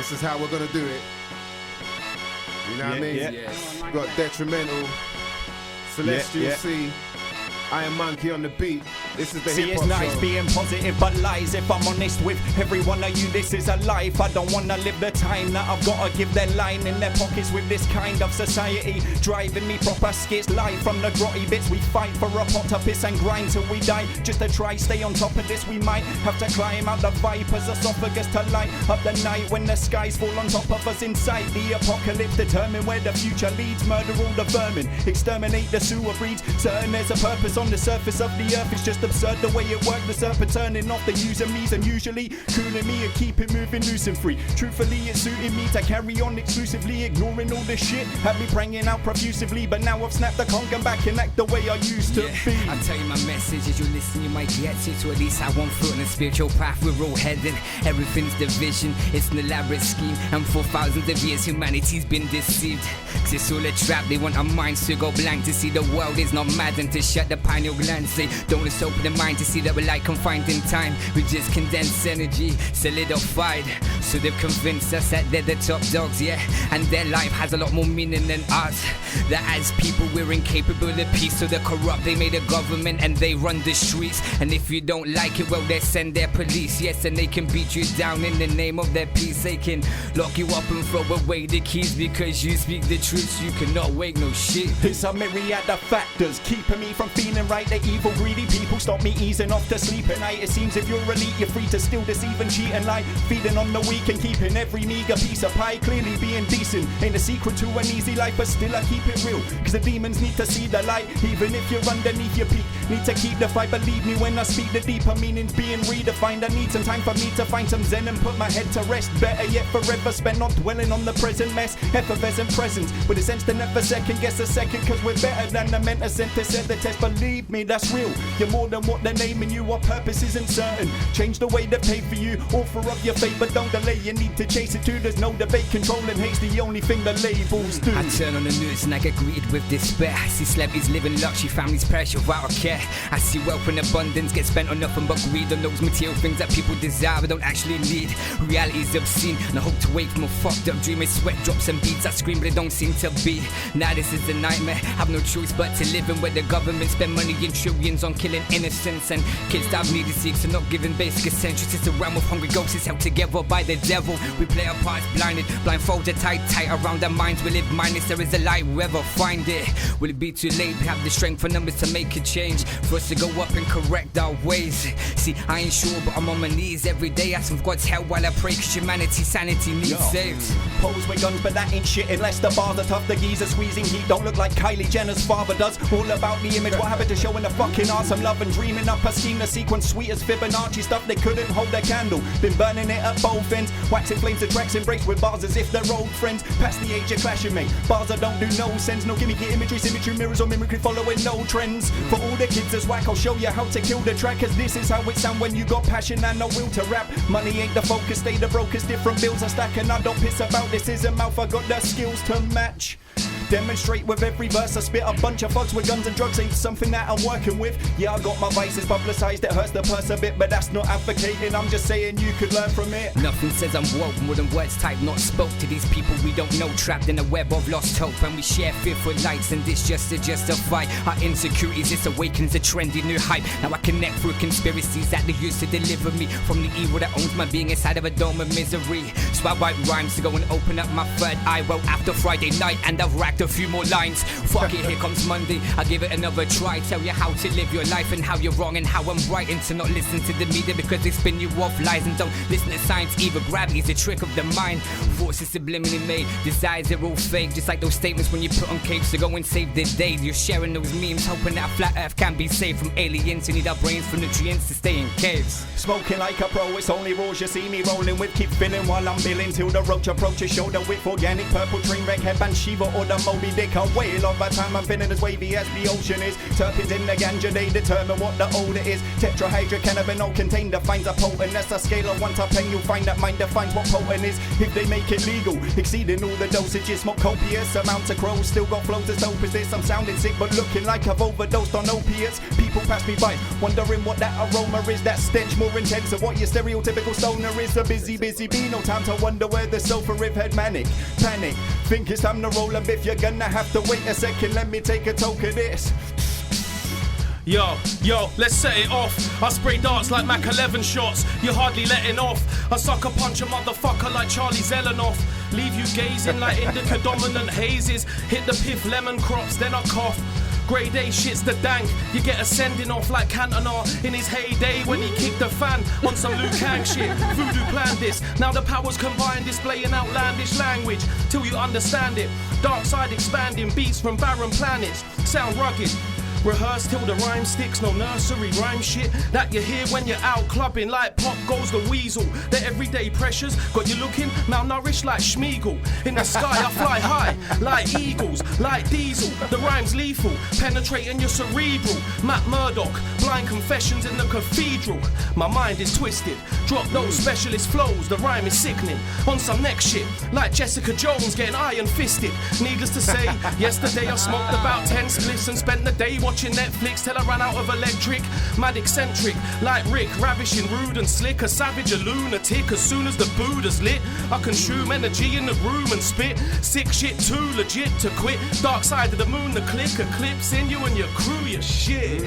This is how we're gonna do it. You know what I mean? Yes. We've got Detrimental, Celestial C, Iron Monkey on the beat. This is the See, hip-hop it's nice show. being positive, but lies. If I'm honest with every one of you, this is a life. I don't wanna live the time that I've gotta give their line in their pockets with this kind of society driving me proper skits. Live from the grotty bits, we fight for a pot to piss and grind till we die. Just to try stay on top of this, we might have to climb out the viper's esophagus to light up the night when the skies fall on top of us inside. The apocalypse determine where the future leads. Murder all the vermin, exterminate the sewer breeds. Certain there's a purpose on the surface of the earth. It's just absurd the way it works. The serpent turning off the user me's and usually cooling me and keep it moving loose and free. Truthfully, it's suiting me to carry on exclusively, ignoring all this shit. Had me praying out profusively, but now I've snapped the conch and back and act the way I used to be. I'll tell you my message as you listen, you might get it. So at least I won't foot in the spiritual path we're all heading. Everything's division, it's an elaborate scheme, and for thousands of years humanity's been deceived. Cause it's all a trap, they want our minds to go blank, to see the world is not mad and to shut the pineal gland. Say don't just open the mind to see that we're like confined in time. We just condensed energy, solidified. So they've convinced us that they're the top dogs, yeah. And their life has a lot more meaning than ours. That as people we're incapable of peace. So they're corrupt, they made a government and they run the streets. And if you don't like it, well they send their police. Yes, and they can beat you down in the name of their peace. They can lock you up and throw away the keys because you speak the truth. You cannot wake no shit. It's a myriad of factors keeping me from feeling right. The evil greedy people stop me easing off to sleep at night. It seems if you're elite, you're free to still deceive and cheat and lie. Feeding on the weak and keeping every meager piece of pie. Clearly being decent ain't the secret to an easy life, but still I keep it real. Cause the demons need to see the light. Even if you're underneath your peak, need to keep the fight. Believe me when I speak, the deeper meaning's being redefined. I need some time for me to find some zen and put my head to rest. Better yet forever spent not dwelling on the present mess. Effervescent presence with a sense to never second guess a second. Cause we're better than the mental sent to set the test. Believe me, that's real. You're more than what they're naming you. Our purpose isn't certain. Change the way they pay for you. Offer up your fate, but don't delay. You need to chase it too. There's no debate. Controlling hate's the only thing the labels do. I turn on the news and I get greeted with despair. I see celebrities living luxury, families pressure without a care. I see wealth in abundance get spent on nothing but greed, on those material things that people desire but don't actually need. Reality is obscene and I hope to wake from a fucked up dream. With sweat drops and beats I scream but it don't seem to be. Now this is a nightmare, have no choice but to live in where the government spend money in trillions on killing innocents and kids that have needed seeks and not giving basic essentials. It's a realm of hungry ghosts held together by the devil. We play our parts blinded, blindfolded, tight around our minds. We live mindless, there is a light, we'll ever find it. Will it be too late? We have the strength for numbers to make a change, for us to go up and correct our ways. See, I ain't sure, but I'm on my knees every day asking for God's help while I pray, cause humanity's sanity needs saved. Pose with guns, but that ain't shit unless the bars are tough. The geezer squeezing heat don't look like Kylie Jenner's father does. All about the image, what happened to showing the fucking art? Some love and dreaming up a scheme, the sequence sweet as Fibonacci stuff. They couldn't hold their candle, been burning it at both ends. Waxing flames, the tracks embrace with bars as if they're old friends. Past the age of clashing, mate. Bars that don't do no sense. No gimmicky imagery, symmetry, mirrors or mimicry, following no trends. For all the kids that's whack, I'll show you how to kill the track. Cause this is how it sound when you got passion and no will to rap. Money ain't the focus, stay the brokers. Different bills I stack and I don't piss about. This is a mouth, I got the skills to match. Demonstrate with every verse I spit. A bunch of thugs with guns and drugs ain't something that I'm working with. Yeah, I got my vices publicized, it hurts the purse a bit, but that's not advocating, I'm just saying you could learn from it. Nothing says I'm woke more than words typed, not spoke to these people we don't know, trapped in a web of lost hope. And we share fearful lights and this just to justify our insecurities. This awakens a trendy new hype. Now I connect through conspiracies that they used to deliver me from the evil that owns my being inside of a dome of misery. So I write rhymes to go and open up my third eye. Well, after Friday night and I've racked a few more lines. Fuck it, here comes Monday, I give it another try. Tell you how to live your life and how you're wrong and how I'm right. And to not listen to the media because they spin you off lies. And don't listen to science either, gravity's a trick of the mind. Thoughts are subliminally made, desires are all fake. Just like those statements when you put on capes to go and save the day. You're sharing those memes hoping that a flat earth can be saved from aliens who need our brains for nutrients to stay in caves. Smoking like a pro, it's only raws you see me rolling with. Keep filling while I'm billing till the roach approaches. Shoulder width, organic, purple train wreck, headband, Shiva or the Moby Dick a whale. Over time I'm feeling as wavy as the ocean is. Terpenes in the ganja, they determine what the odor is. Tetrahydrocannabinol contained defines a potent. That's a scale of 1 to 10, you'll find that mind defines what potent is. If they make it legal, exceeding all the dosages, smoke copious amounts of crows, still got flows as dope as this. I'm sounding sick but looking like I've overdosed on opiates. People pass me by, wondering what that aroma is. That stench more intense than what your stereotypical stoner is. A busy bee, no time to wonder where the sofa riff head manic. Panic, think it's time to roll a biff. You're gonna have to wait a second, let me take a toke of this. Yo, let's set it off. I spray darts like Mac 11 shots. You're hardly letting off. I sucker punch a motherfucker like Charlie Zelenoff. Leave you gazing like indica dominant hazes. Hit the piff lemon crops, then I cough. Grade A shit's the dank. You get a sending off like Cantona in his heyday when he kicked the fan on some Liu Kang shit. Voodoo planned this. Now the powers combined, displaying outlandish language till you understand it. Dark side expanding, beats from barren planets. Sound rugged. Rehearse till the rhyme sticks, no nursery rhyme shit that you hear when you're out clubbing. Like pop goes the weasel. The everyday pressures got you looking malnourished like Schmeagol. In the sky I fly high like eagles, like Diesel. The rhyme's lethal, penetrating your cerebral. Matt Murdock, blind confessions in the cathedral. My mind is twisted, drop those specialist flows. The rhyme is sickening, on some next shit like Jessica Jones getting iron fisted. Needless to say, yesterday I smoked about 10 spliffs and spent the day watching Netflix till I ran out of electric. Mad eccentric, like Rick, ravishing, rude and slick. A savage, a lunatic, as soon as the Buddha's lit I consume energy in the room and spit. Sick shit too legit to quit. Dark side of the moon, the click eclipse in you and your crew, your shit.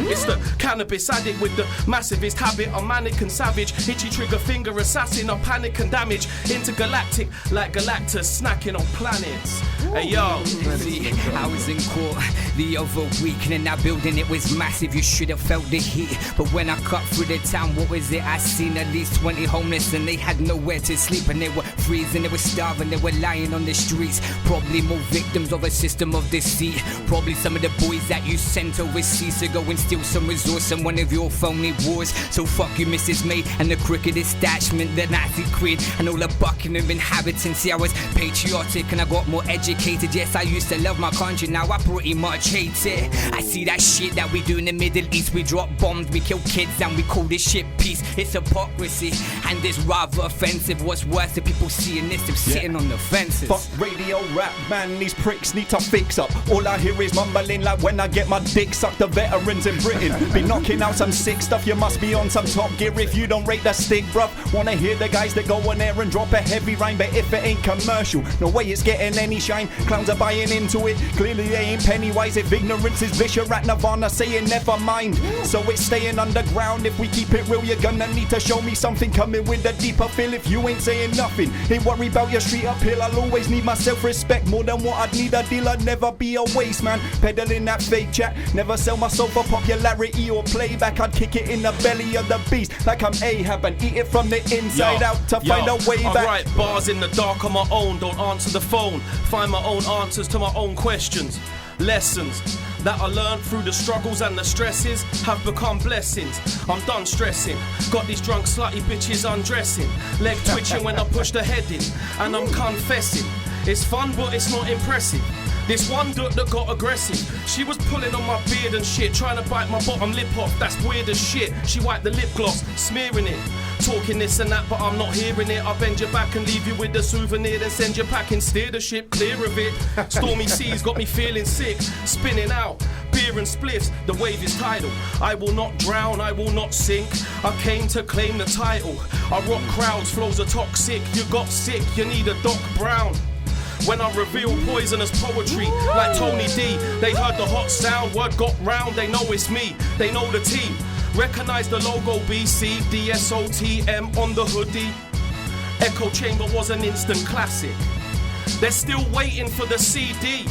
It's the cannabis addict with the massivest habit. I'm manic and savage, itchy trigger finger assassin. I'm panic and damage, intergalactic like Galactus, snacking on planets. Hey yo, see, I was in court the other week and in that building it was massive. You should have felt the heat. But when I cut through the town, what was it? I seen at least 20 homeless and they had nowhere to sleep. And they were freezing, they were starving, they were lying on the streets. Probably more victims of a system of deceit. Probably some of the boys that you sent overseas to go and steal some resource in one of your phony wars. So fuck you, Mrs. May, and the crooked establishment, the Nazi Queen, and all the Buckingham inhabitants. See, I was patriotic and I got more educated. Yes, I used to love my country, now I pretty much hate it. I see that shit that we do in the Middle East. We drop bombs, we kill kids, and we call this shit peace. It's hypocrisy, and it's rather offensive. What's worse, the people seeing this, they're sitting on the fences. Fuck radio rap, man, these pricks need to fix up. All I hear is mumbling like when I get my dick sucked. The veterans in Britain be knocking out some sick stuff. You must be on some top gear if you don't rate that stick, bruv. Wanna hear the guys that go on there and drop a heavy rhyme, but if it ain't commercial, no way it's getting any shine. Clowns are buying into it, clearly they ain't pennywise. If ignorance is vicious, at Nirvana saying never mind. So it's staying underground. If we keep it real, you're gonna need to show me something. Coming with a deeper feel if you ain't saying nothing. Ain't worry about your street uphill, I'll always need my self-respect more than what I'd need a deal. I'd never be a waste man, peddling that fake chat. Never sell my soul for popularity or playback. I'd kick it in the belly of the beast like I'm Ahab and eat it from the inside out to find a way back. I write bars in the dark on my own, don't answer the phone. Find my own answers to my own questions. Lessons that I learned through the struggles and the stresses have become blessings. I'm done stressing, got these drunk slutty bitches undressing. Leg twitching when I push the head in, and I'm confessing. It's fun but it's not impressive. This one dude that got aggressive, she was pulling on my beard and shit, trying to bite my bottom lip off, that's weird as shit. She wiped the lip gloss, smearing it. Talking this and that, but I'm not hearing it. I bend your back and leave you with a souvenir, then send you packing, steer the ship clear of it. Stormy seas got me feeling sick, spinning out, beer and spliffs, the wave is tidal. I will not drown, I will not sink. I came to claim the title. I rock crowds, flows are toxic. You got sick, you need a Doc Brown. When I reveal poisonous poetry like Tony D, they heard the hot sound, word got round, they know it's me, they know the team. Recognize the logo BC, DSOTM on the hoodie. Echo Chamber was an instant classic. They're still waiting for the CD.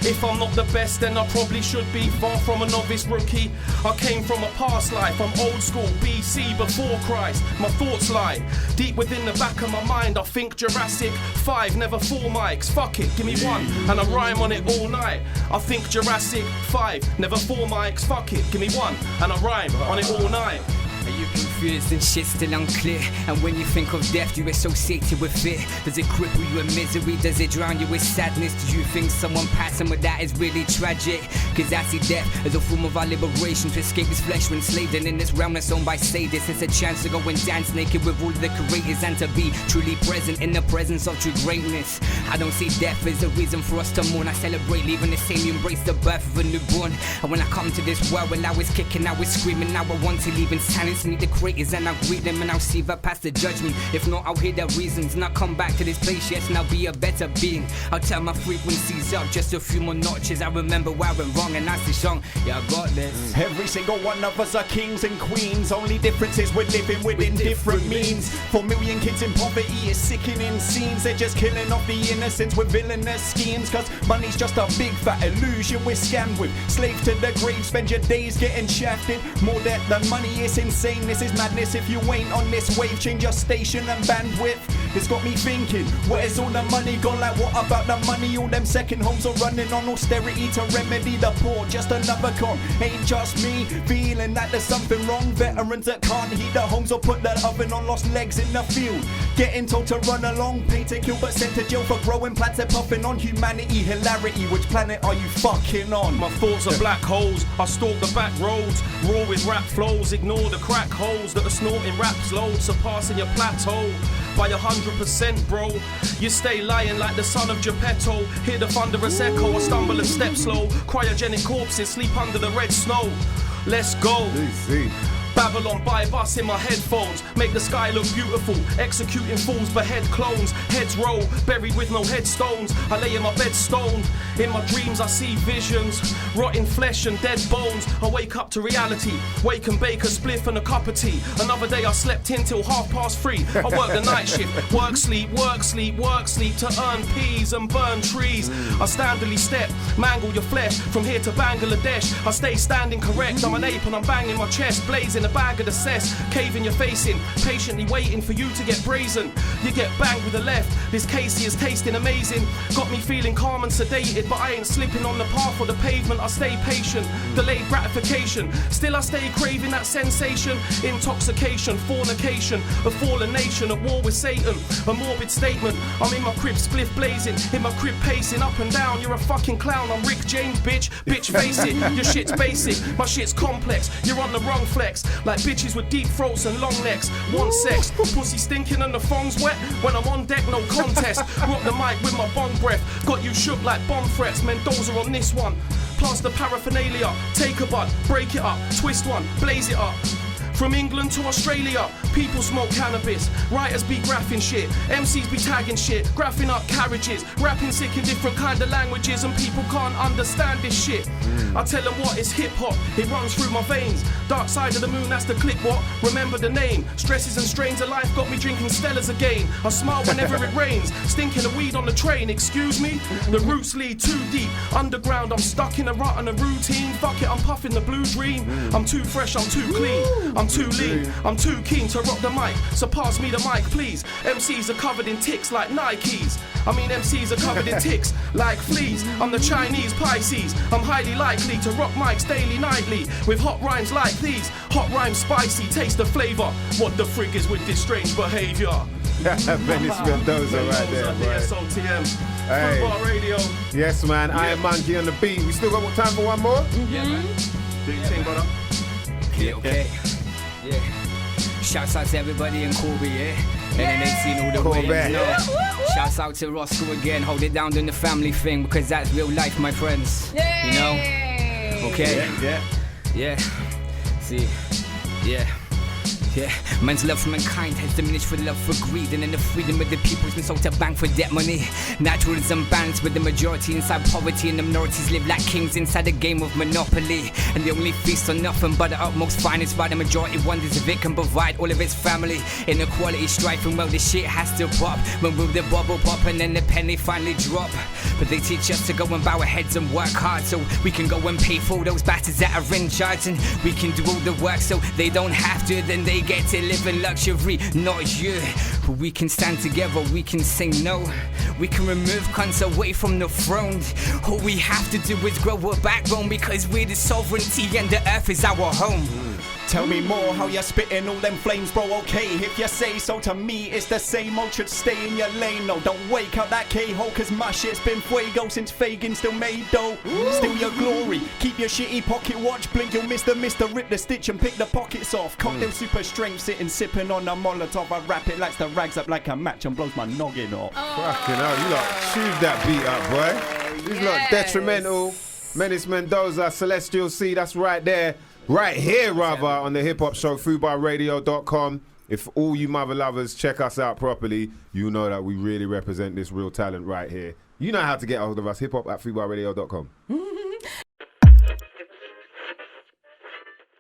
If I'm not the best, then I probably should be. Far from a novice rookie. I came from a past life. I'm old school, BC, before Christ. My thoughts lie deep within the back of my mind. I think Jurassic 5, never 4 mics. Fuck it, give me one, and I rhyme on it all night. I think Jurassic 5, never 4 mics. Fuck it, give me one, and I rhyme on it all night. You Fears and shit still unclear. And when you think of death, you associate it with fear. Does it cripple you in misery? Does it drown you with sadness? Do you think someone passing with that is really tragic? Cause I see death as a form of our liberation, to escape this flesh we're enslaved. And in this realm that's owned by sadists, it's a chance to go and dance naked with all the creators, and to be truly present in the presence of true greatness. I don't see death as a reason for us to mourn. I celebrate leaving the same, you embrace the birth of a newborn. And when I come to this world, well, I was kicking, I was screaming, now I want to leave in silence. Meet the creators and I'll greet them, and I'll see if I pass the judgment. If not, I'll hear their reasons and I'll come back to this place, yes, and I'll be a better being. I'll turn my frequencies up just a few more notches. I remember where I went wrong and I say, song, yeah, I got this. Every single one of us are kings and queens. Only difference is we're living within different means. 4 million kids in poverty is sickening scenes. They're just killing off the innocents with villainous schemes. Cause money's just a big fat illusion we're scammed with. Slave to the grave, spend your days getting shafted. More debt than money, it's insane, this is madness. If you ain't on this wave, change your station and bandwidth. It's got me thinking, where's all the money gone? Like what about the money? All them second homes are running on austerity to remedy the poor. Just another con, ain't just me feeling that there's something wrong. Veterans that can't heat the homes or put that oven on, lost legs in the field. Getting told to run along, pay to kill but sent to jail for growing plants. They're puffing on humanity, hilarity. Which planet are you fucking on? My thoughts are black holes. I stalk the back roads, raw with rap flows. Ignore the crack holes that are snorting raps load, surpassing your plateau by 100%, bro. You stay lying like the son of Geppetto. Hear the thunderous echo, I stumble and step slow. Cryogenic corpses sleep under the red snow. Let's go. Easy. Babylon by bus in my headphones, make the sky look beautiful. Executing fools, behead clones. Heads roll, buried with no headstones. I lay in my bed stoned. In my dreams I see visions, rotting flesh and dead bones. I wake up to reality, wake and bake a spliff and a cup of tea. Another day I slept in till 3:30. I work the night shift, work, sleep, work, sleep, work, sleep to earn peas and burn trees. I standardly step, mangle your flesh from here to Bangladesh. I stay standing correct, I'm an ape and I'm banging my chest, blazing a bag of the cess, caving your face in, patiently waiting for you to get brazen. You get banged with the left, this Casey is tasting amazing. Got me feeling calm and sedated, but I ain't slipping on the path or the pavement. I stay patient, delayed gratification, still I stay craving that sensation. Intoxication, fornication, a fallen nation, at war with Satan, a morbid statement. I'm in my crib, spliff blazing, in my crib pacing up and down. You're a fucking clown, I'm Rick James, bitch face it. Your shit's basic, my shit's complex. You're on the wrong flex, like bitches with deep throats and long necks. Want sex, pussy stinking and the thong's wet. When I'm on deck, no contest. Rock the mic with my bong breath. Got you shook like bomb threats. Mendoza on this one. Plus the paraphernalia. Take a bud, break it up, twist one, blaze it up. From England to Australia, people smoke cannabis. Writers be graphing shit, MCs be tagging shit, graphing up carriages, rapping sick in different kind of languages, and people can't understand this shit. I tell them what is hip hop, it runs through my veins. Dark side of the moon, that's the clip what? Remember the name. Stresses and strains of life got me drinking Stellas again. I smile whenever it rains, stinking of weed on the train, excuse me? The roots lead too deep, underground, I'm stuck in a rut and a routine. Fuck it, I'm puffing the blue dream. I'm too fresh, I'm too clean. I'm too lean, I'm too keen to rock the mic, so pass me the mic please. MCs are covered in ticks like Nikes. MCs are covered in ticks like fleas. I'm the Chinese Pisces, I'm highly likely to rock mics daily, nightly, with hot rhymes like these. Hot rhymes spicy, taste the flavour. What the frig is with this strange behaviour? Menace Mendoza right there, the right? SOTM. Hey. FUBAR Radio. Yes, man. I am Monkey on the beat. We still got time for one more? Yeah, man. Do your thing, brother. Okay. Yeah. Shouts out to everybody in Kobe, yeah? And then they seen all the Kobe. way, you know? Shouts out to Roscoe again, hold it down doing the family thing, because that's real life, my friends. Yay! You know? Okay? Yeah. See? Yeah. Yeah, man's love for mankind has diminished for love for greed, and then the freedom of the people has been sold to bank for debt money. Natural is unbalanced with the majority inside poverty, and the minorities live like kings inside a game of monopoly. And they only feast on nothing but the utmost finest, while the majority wonders if it can provide all of its family. Inequality, strife, and well, the shit has to pop. When will the bubble pop and then the penny finally drop? But they teach us to go and bow our heads and work hard, so we can go and pay for those bastards that are in charge, and we can do all the work so they don't have to. Then they get to live in luxury, not you. But we can stand together, we can say no. We can remove cunts away from the throne. All we have to do is grow a backbone, because we're the sovereignty and the earth is our home. Tell me more how you're spitting all them flames, bro. Okay, if you say so, to me it's the same old. Should stay in your lane, no, don't wake up that K-hole, cause my shit's been fuego since Fagin still made dough. Still your glory, keep your shitty pocket watch, blink, you'll miss the mister, rip the stitch and pick the pockets off. Cocktail super strength, sitting sipping on a Molotov. I wrap it, lights the rags up like a match and blows my noggin off. Fucking hell, you lot choose that beat up, boy. These lot Detrimental, Menace Mendoza, Celestial C, that's right there. Right here, rather, on the hip hop show, FUBARradio.com. If all you mother lovers check us out properly, you know that we really represent this real talent right here. You know how to get a hold of us, hiphop@FUBARradio.com.